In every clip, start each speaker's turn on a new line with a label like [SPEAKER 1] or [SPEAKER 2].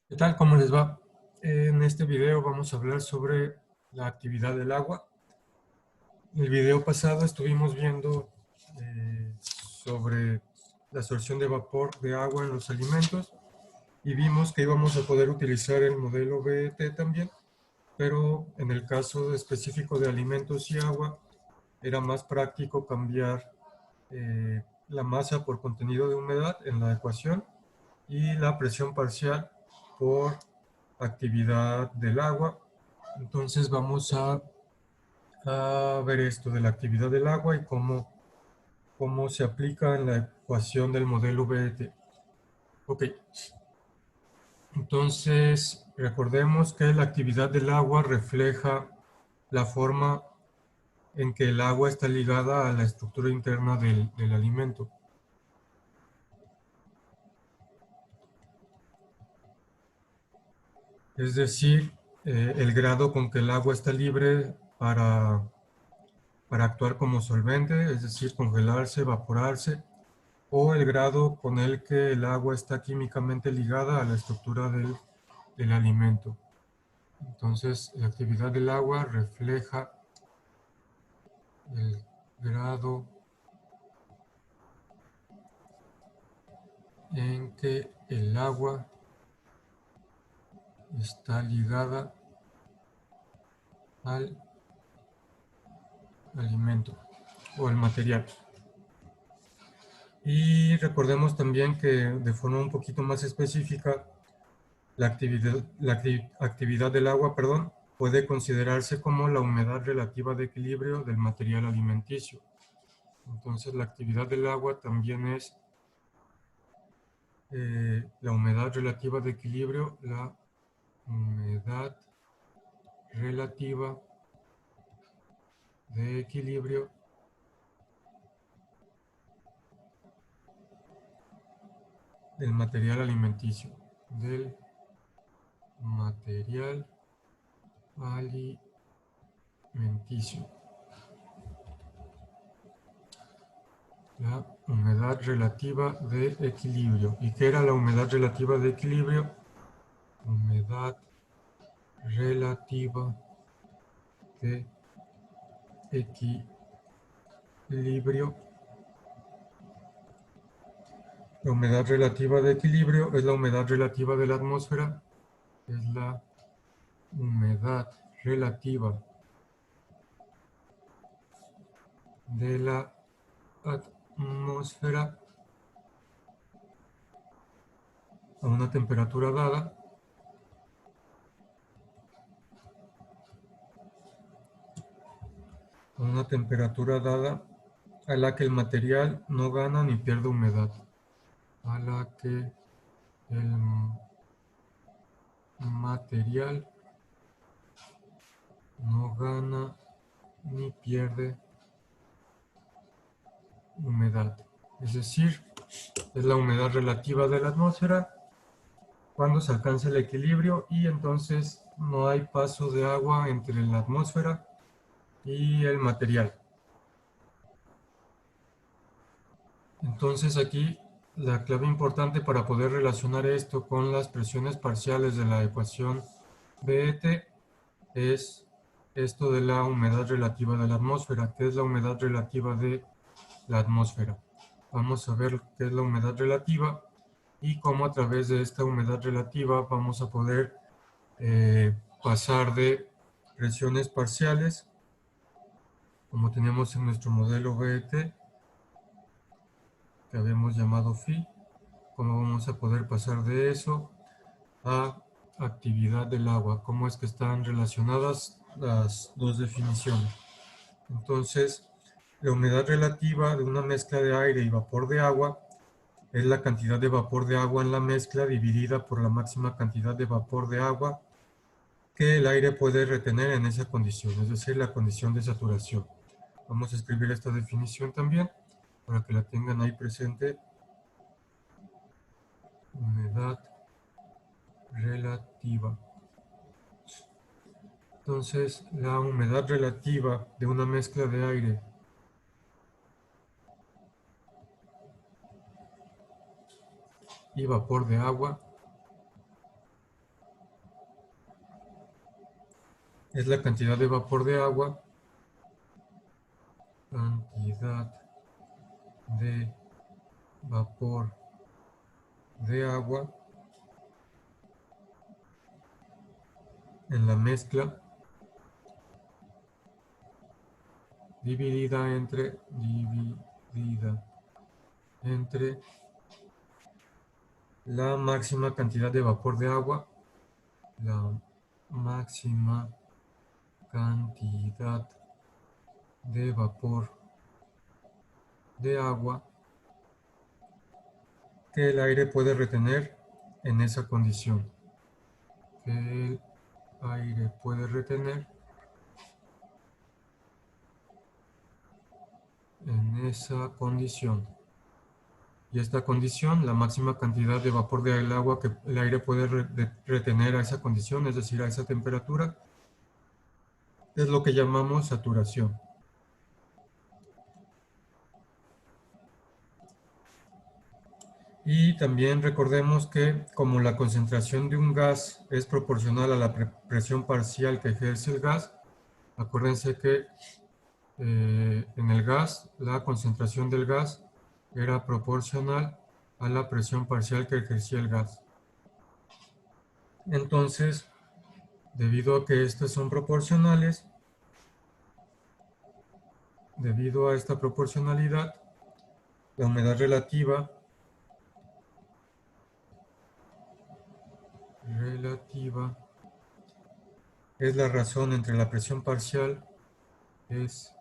[SPEAKER 1] ¿Qué tal? ¿Cómo les va? En este video vamos a hablar sobre la actividad del agua. En el video pasado estuvimos viendo sobre la absorción de vapor de agua en los alimentos y vimos que íbamos a poder utilizar el modelo BET también, pero en el caso específico de alimentos y agua era más práctico cambiar la masa por contenido de humedad en la ecuación y la presión parcial por actividad del agua. Entonces vamos a ver esto de la actividad del agua y cómo se aplica en la ecuación del modelo BET. Ok, entonces recordemos que la actividad del agua refleja la forma en que el agua está ligada a la estructura interna del alimento. Es decir, el grado con que el agua está libre para actuar como solvente, es decir, congelarse, evaporarse, o el grado con el que el agua está químicamente ligada a la estructura del alimento. Entonces, la actividad del agua refleja el grado en que el agua está ligada al alimento o al material. Y recordemos también que de forma un poquito más específica, la actividad del agua, perdón, puede considerarse como la humedad relativa de equilibrio del material alimenticio. Entonces, la actividad del agua también es la humedad relativa de equilibrio, la humedad relativa de equilibrio del material alimenticio, del material alimenticio. La humedad relativa de equilibrio. ¿Y qué era la humedad relativa de equilibrio? Humedad relativa de equilibrio. La humedad relativa de equilibrio es la humedad relativa de la atmósfera, es la humedad relativa de la atmósfera a una temperatura dada, a la que el material no gana ni pierde humedad, a la que el material no gana ni pierde humedad. Es decir, es la humedad relativa de la atmósfera cuando se alcanza el equilibrio y entonces no hay paso de agua entre la atmósfera y el material. Entonces aquí la clave importante para poder relacionar esto con las presiones parciales de la ecuación BET es esto de la humedad relativa de la atmósfera. ¿Qué es la humedad relativa de la atmósfera? Vamos a ver qué es la humedad relativa y cómo a través de esta humedad relativa vamos a poder pasar de presiones parciales, como teníamos en nuestro modelo BET, que habíamos llamado phi, cómo vamos a poder pasar de eso a actividad del agua, cómo es que están relacionadas las dos definiciones. Entonces, la humedad relativa de una mezcla de aire y vapor de agua es la cantidad de vapor de agua en la mezcla dividida por la máxima cantidad de vapor de agua que el aire puede retener en esa condición, es decir, la condición de saturación. Vamos a escribir esta definición también para que la tengan ahí presente. Humedad relativa. Entonces, la humedad relativa de una mezcla de aire y vapor de agua es la cantidad de vapor de agua, cantidad de vapor de agua en la mezcla dividida entre la máxima cantidad de vapor de agua, la máxima cantidad de vapor de agua que el aire puede retener en esa condición. Que el aire puede retener en esa condición. Y esta condición, la máxima cantidad de vapor del agua que el aire puede retener a esa condición, es decir, a esa temperatura, es lo que llamamos saturación. Y también recordemos que como la concentración de un gas es proporcional a la presión parcial que ejerce el gas, acuérdense que en el gas, la concentración del gas era proporcional a la presión parcial que ejercía el gas. Entonces, debido a que estas son proporcionales, debido a esta proporcionalidad, la humedad relativa es la razón entre la presión parcial, es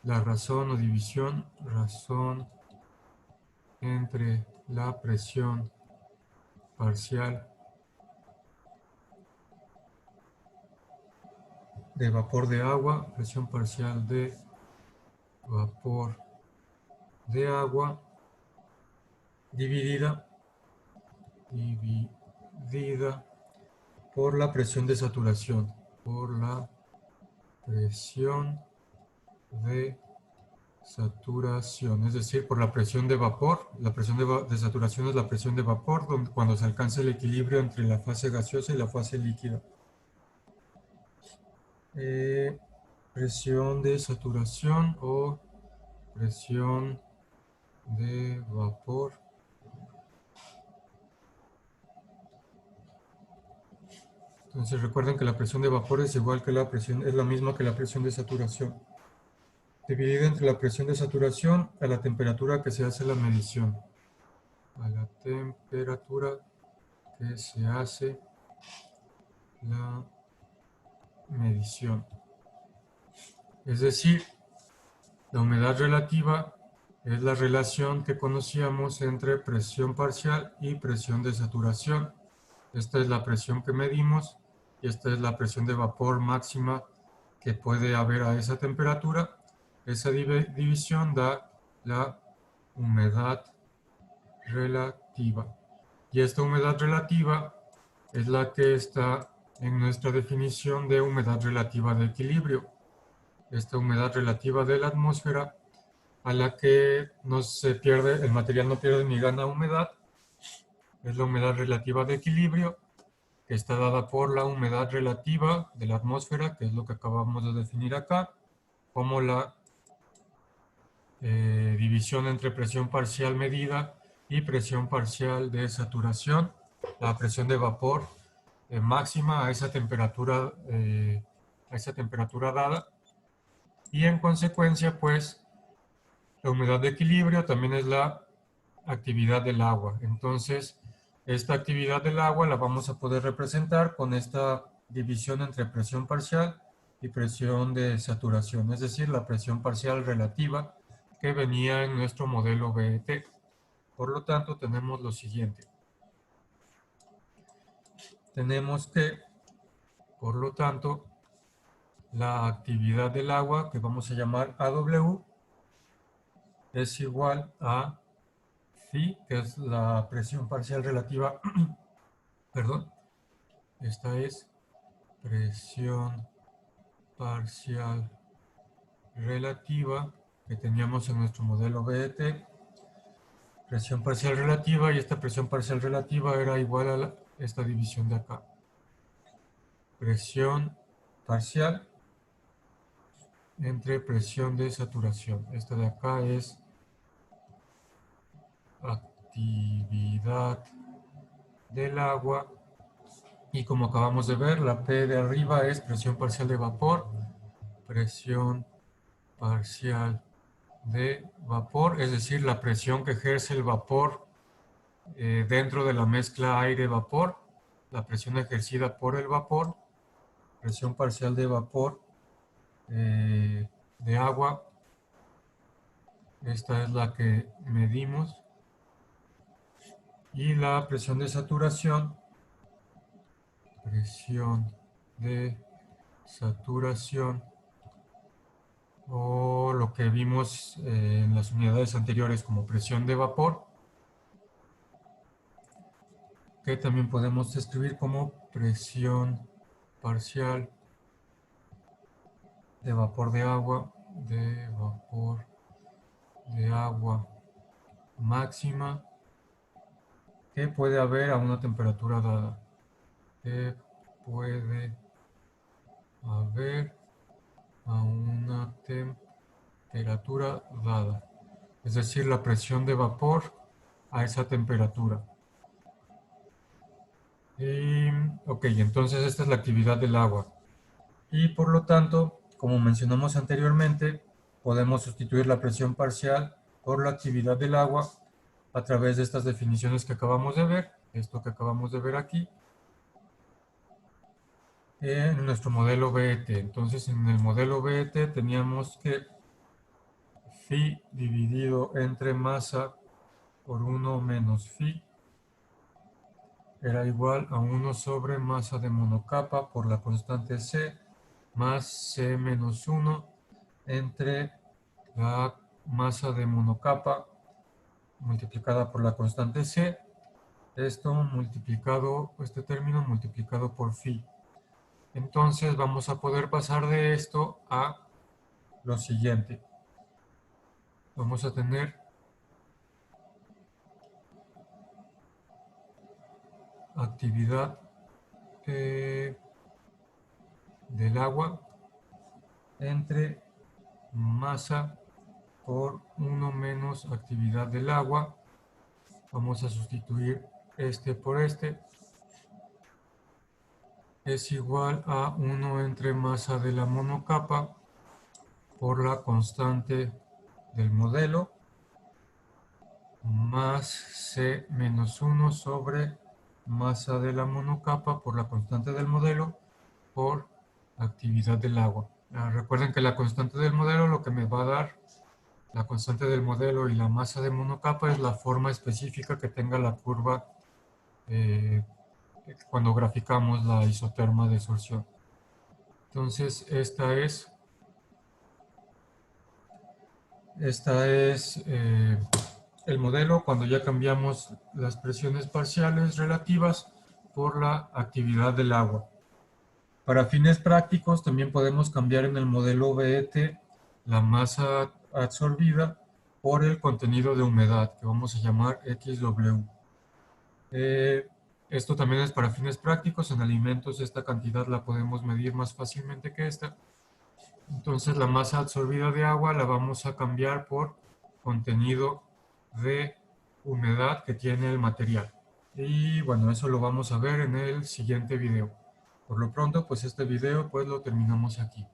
[SPEAKER 1] la razón o división, razón entre la presión parcial de vapor de agua, presión parcial de vapor de agua, dividida por la presión de saturación, por la presión de saturación, es decir, por la presión de vapor. La presión de saturación es la presión de vapor cuando se alcanza el equilibrio entre la fase gaseosa y la fase líquida. Presión de saturación o presión de vapor. Entonces recuerden que la presión de vapor es igual que la presión, es la misma que la presión de saturación, dividida entre la presión de saturación a la temperatura que se hace la medición. A la temperatura que se hace la medición. Es decir, la humedad relativa es la relación que conocíamos entre presión parcial y presión de saturación. Esta es la presión que medimos y esta es la presión de vapor máxima que puede haber a esa temperatura. Esa división da la humedad relativa. Y esta humedad relativa es la que está en nuestra definición de humedad relativa de equilibrio. Esta humedad relativa de la atmósfera a la que no se pierde, el material no pierde ni gana humedad, es la humedad relativa de equilibrio, que está dada por la humedad relativa de la atmósfera, que es lo que acabamos de definir acá, como la división entre presión parcial medida y presión parcial de saturación, la presión de vapor máxima a esa temperatura dada, y en consecuencia, pues, la humedad de equilibrio también es la actividad del agua. Entonces, esta actividad del agua la vamos a poder representar con esta división entre presión parcial y presión de saturación, es decir, la presión parcial relativa que venía en nuestro modelo BET. Por lo tanto, tenemos lo siguiente. Tenemos que, por lo tanto, la actividad del agua, que vamos a llamar AW, es igual a phi, que es la presión parcial relativa, perdón, esta es presión parcial relativa que teníamos en nuestro modelo BET, presión parcial relativa, y esta presión parcial relativa era igual a esta división de acá. presión parcial entre presión de saturación. Esta de acá es actividad del agua. Y como acabamos de ver, la P de arriba es presión parcial de vapor, presión parcial de vapor, es decir, la presión que ejerce el vapor dentro de la mezcla aire-vapor, la presión ejercida por el vapor, presión parcial de vapor de agua. Esta es la que medimos. Y la presión de saturación, o lo que vimos en las unidades anteriores como presión de vapor, que también podemos describir como presión parcial de vapor de agua máxima que puede haber a una temperatura dada. Que puede haber a una temperatura dada. Es decir, la presión de vapor a esa temperatura. Ok, entonces esta es la actividad del agua. Y por lo tanto, como mencionamos anteriormente, podemos sustituir la presión parcial por la actividad del agua a través de estas definiciones que acabamos de ver, esto que acabamos de ver aquí, en nuestro modelo BET. Entonces, en el modelo BET teníamos que phi dividido entre masa por 1 menos phi era igual a 1 sobre masa de monocapa por la constante C más C menos 1 entre la masa de monocapa multiplicada por la constante C, esto multiplicado, este término multiplicado por phi. Entonces vamos a poder pasar de esto a lo siguiente. Vamos a tener actividad del agua entre masa por 1 menos actividad del agua. Vamos a sustituir este por este. Es igual a 1 entre masa de la monocapa por la constante del modelo más C menos 1 sobre masa de la monocapa por la constante del modelo por actividad del agua. Recuerden que la constante del modelo lo que me va a dar, la constante del modelo y la masa de monocapa es la forma específica que tenga la curva cuando graficamos la isoterma de sorción. Entonces esta es el modelo cuando ya cambiamos las presiones parciales relativas por la actividad del agua. Para fines prácticos también podemos cambiar en el modelo BET la masa absorbida por el contenido de humedad, que vamos a llamar XW. Esto también es para fines prácticos. En alimentos esta cantidad la podemos medir más fácilmente que esta. Entonces la masa absorbida de agua la vamos a cambiar por contenido de humedad que tiene el material. Y bueno, eso lo vamos a ver en el siguiente video. Por lo pronto, pues este video pues lo terminamos aquí.